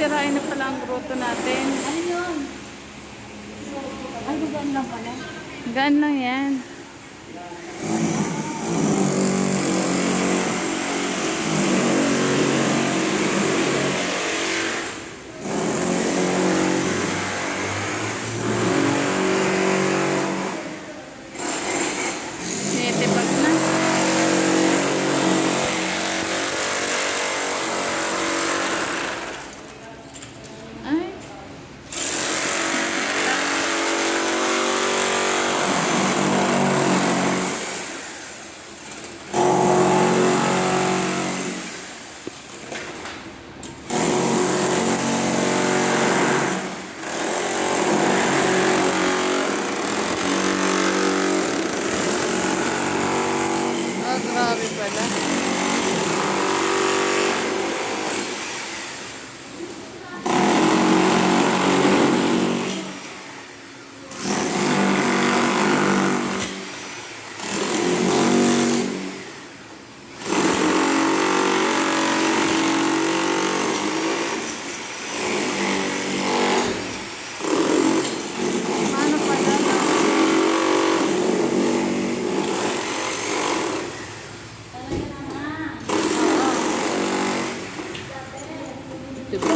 sisirain na pala ang grotto natin. Ano yun? Ay, gugaan lang pala. Gaan lang yan. Sinitipag na. Ay. Oh, grabe pala. Paano pala? Diba?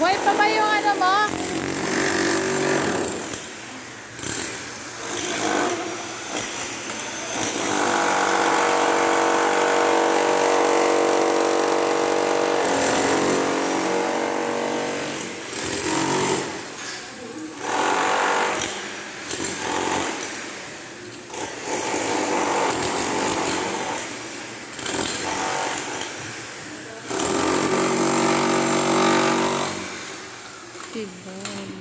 Buhay pa ba yung ano mo? Tibay.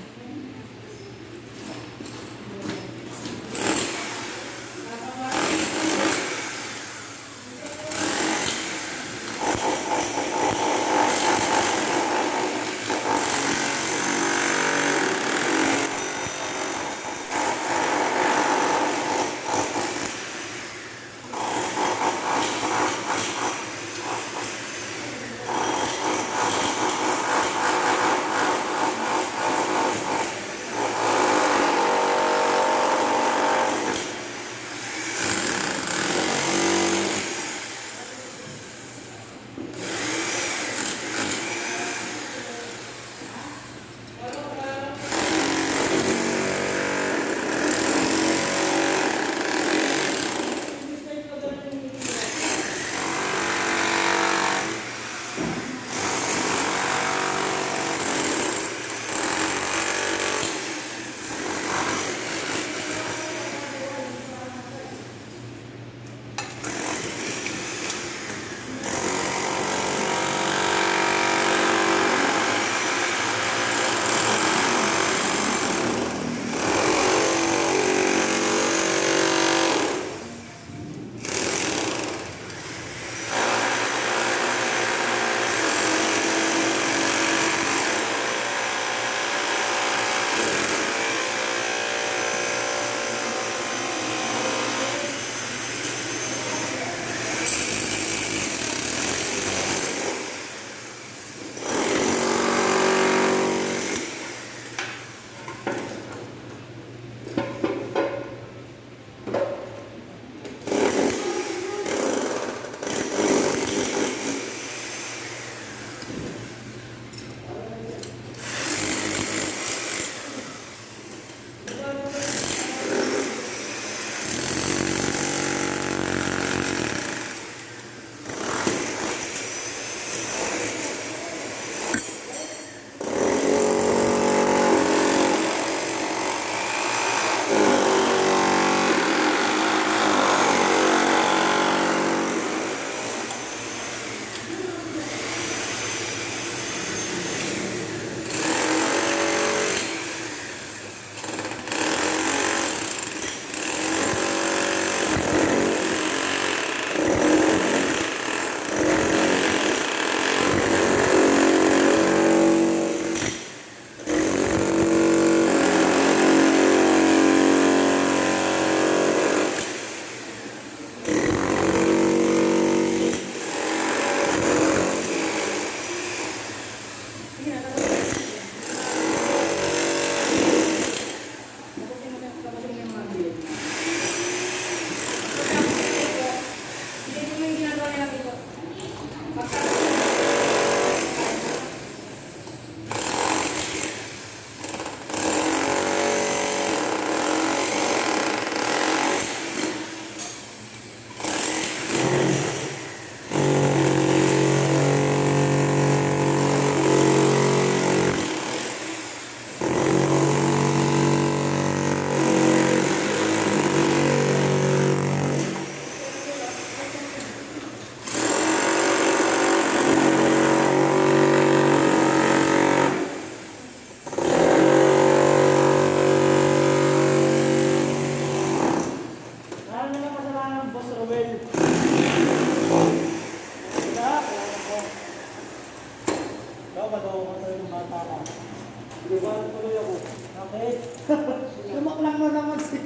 Lumaklang mo naman si...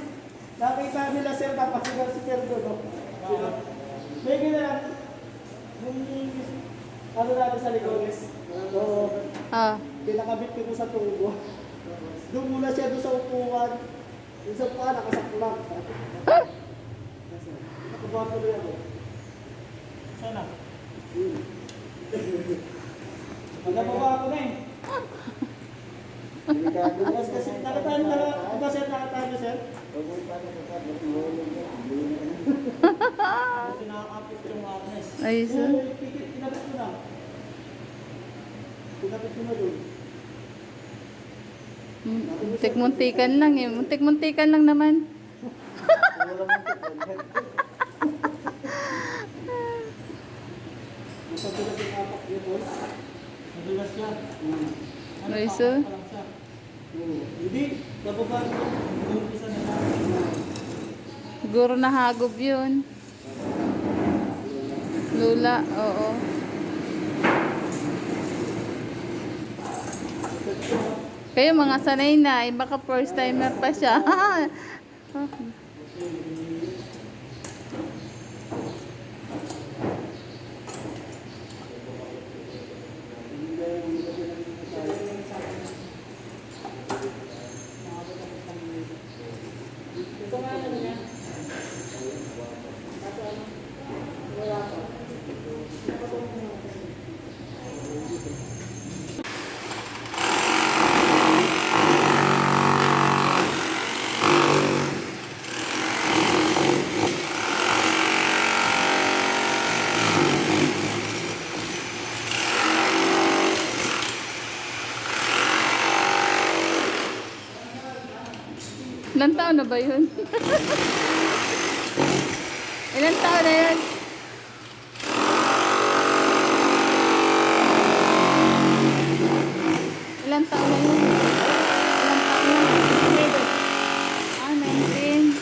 Nakita nila sir, napasigaw si Sir Dodo. May gina... Yung... Ano natin sa likod? So, Ah. pinakabit ko sa tubo. Doon muna siya doon sa upuan. Yung sa upuan, nakasaklang. Nakabuha tuloy ako. Sana. Nagabawa ko na eh. Delikado yan. Yes, kasi nakatayo na, ito sir, nakatayo sir. Huwag mo ipapakita, ba't mahulog yan? Hindi na yan. Buti nakakapit yung harness. Ay, sir. Kinabit ko na. Kinabit ko na doon. Muntik-muntikan lang eh. Muntik-muntikan lang naman. Wala mo ito. Masadulas yung apak niya boys. Madulas siya. Ay, sir. Pa lang siya. Hindi, bababa ko. Umpisa na lang. Siguro nahagop yun. Lula, oo. Kayo mga sanay na, baka first timer pa siya. Ito nga ano niya. Wala pa. Ilan taon na ba yun? Ilan taon na yun? Ilan taon na yun? Ilan taon na? Ah, 19.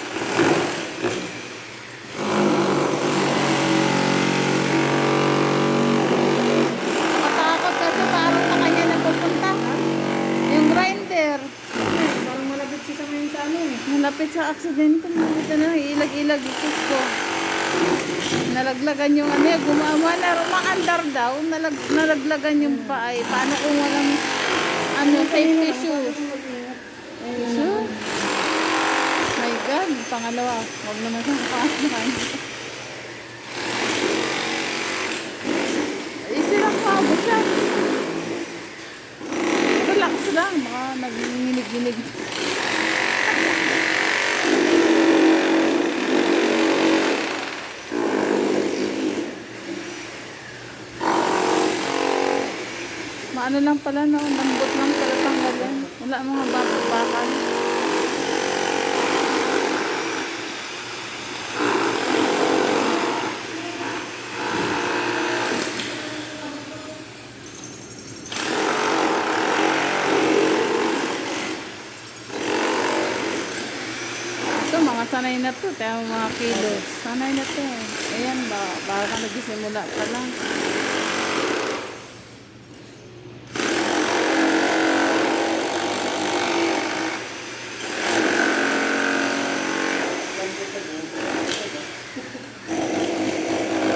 Nakatakot kasi parang sa kanya napupunta. Yung grinder. Parang malapit siya sa ngayon sa ano eh. Malapit sa aksidente. Ito na, ilag-ilag ikot ko. Nalaglagan yung ano, gumawa na rumaandar daw. Nalaglagan yung paay. Paano kung walang ano, safety shoes? Sure? My God, pangalawa. Huwag naman siyang paasahan. Easy lang pa, siya. Relax lang, baka nag-nginig-nginig. Maano lang pala, no? Lambot lang pala tanggalin. Wala mga bakal. Ito, mga sanay na to. Tayo mga kilos. Sanay na to. Ayan, baka nagsisimula pa lang.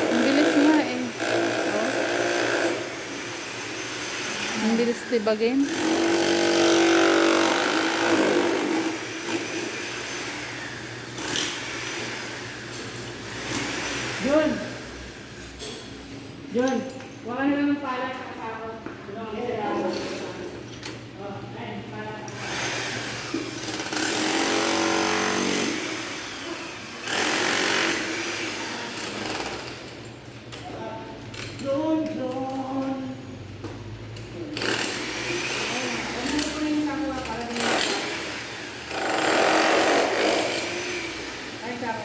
Ang bilis nga eh. Oh. Ang bilis tibagin. Jun! Jun! Wala nila ng pala sa kasama. Jun! Jun! Ay, sabi.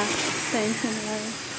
ha. Extension wire.